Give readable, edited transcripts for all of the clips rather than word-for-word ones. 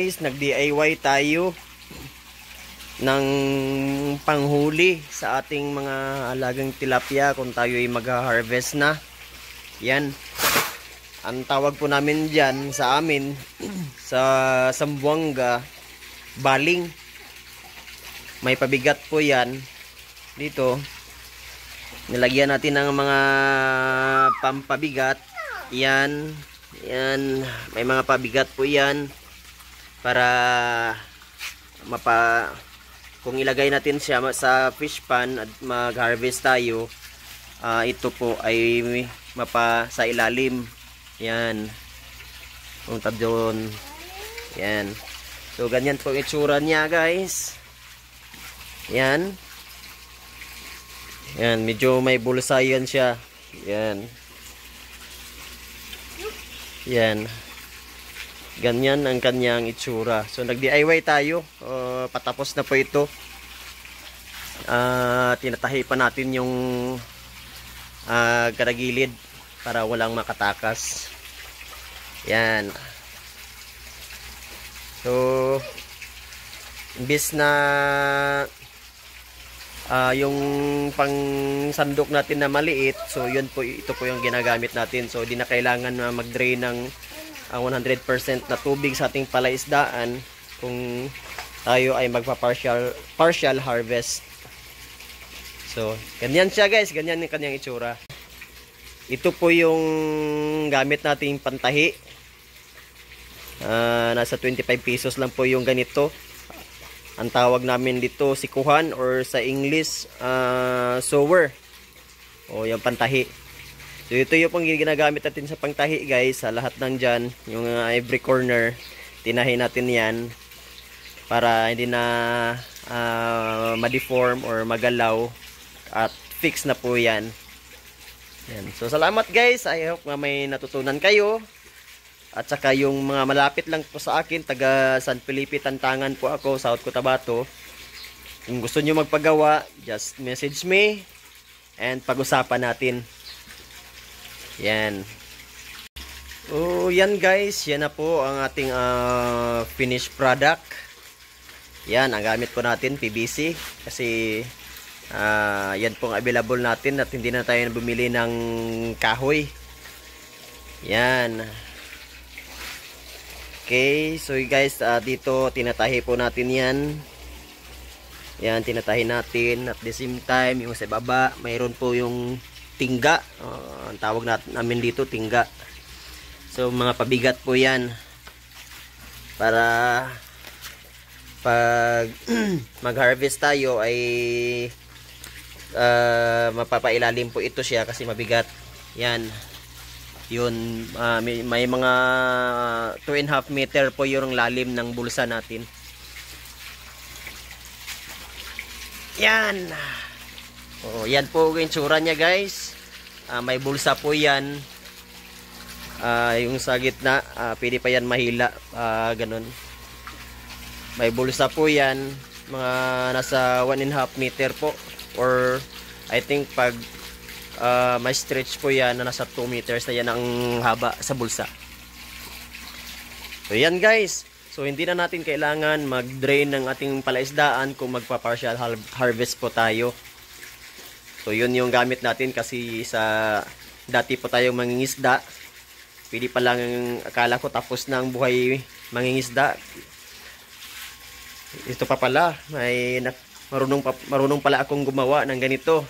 guys, nag-DIY tayo ng panghuli sa ating mga alagang tilapia kung tayo ay mag-harvest na. Yan. Ang tawag po namin dyan sa amin, sa Zamboanga, baling. May pabigat po yan. Dito, nilagyan natin ng mga pampabigat. Yan. Yan, may mga pabigat po yan para kung ilagay natin siya sa fish pan at mag-harvest tayo, ito po ay sa ilalim. Yan, punta doon. Yan, so ganyan po itsura niya guys. Yan, yan, medyo may bulsayan siya. Yan. Yan. Ganyan ang kanyang itsura. So nag-DIY tayo. Patapos na po ito. Tinatahi pa natin yung karagilid para walang makatakas. Yan. So imbis na yung pang sandok natin na maliit, so yun po, ito po yung ginagamit natin. So di na kailangan na mag-drain ng 100% na tubig sa ating palaisdaan kung tayo ay magpa-partial harvest. So ganyan siya guys, ganyan yung kanyang itsura. Ito po yung gamit nating pantahi. Nasa 25 pesos lang po yung ganito. Ang tawag namin dito sikuhan, or sa English sower. O yung pantahi. So ito yung pang ginagamit natin sa pangtahi guys. Sa lahat ng dyan, yung every corner, tinahi natin yan para hindi na ma-deform or magalaw, at fix na po yan. Yan. So salamat guys. I hope nga may natutunan kayo. At saka yung mga malapit lang po sa akin, taga San Felipe, Tantangan po ako, South Cotabato. Kung gusto nyo magpagawa, just message me and pag-usapan natin. Yan. Oh, yan guys, yan na po ang ating finished product. Yan, ang gamit po natin, PVC. Kasi yan po ang available natin at hindi na tayo bumili ng kahoy. Yan. Okay, so guys, dito tinatahi po natin yan. Yan, tinatahi natin. At the same time, yung sa baba, mayroon po yung tingga. Ang tawag namin dito, tingga. So, mga pabigat po yan. Para pag mag-harvest tayo ay mapapailalim po ito siya kasi mabigat. Yan. Yun, may mga 2.5 meter po yung lalim ng bulsa natin. Yan. Yan po yung tsura niya guys. May bulsa po yan. Yung sa gitna, pwede pa yan mahila. Ganun. May bulsa po yan. Mga nasa 1.5 meter po. Or I think pag may stretch po yan na nasa 2 meters na yan ang haba sa bulsa. So yan guys. So hindi na natin kailangan mag-drain ng ating palaisdaan kung magpa-partial harvest po tayo. So yun yung gamit natin kasi sa dati po tayong mangingisda. Pwede pa lang, akala ko tapos na ang buhay mangingisda. Ito pa pala, may marunong pala akong gumawa ng ganito.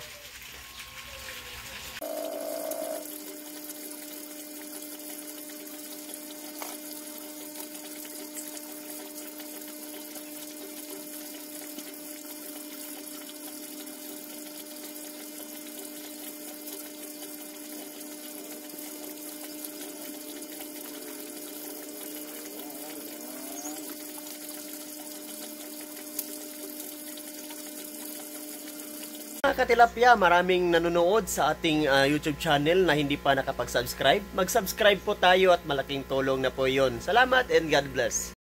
Mga katilapia, maraming nanonood sa ating YouTube channel na hindi pa nakapag-subscribe. Mag-subscribe po tayo at malaking tulong na po yun. Salamat and God bless.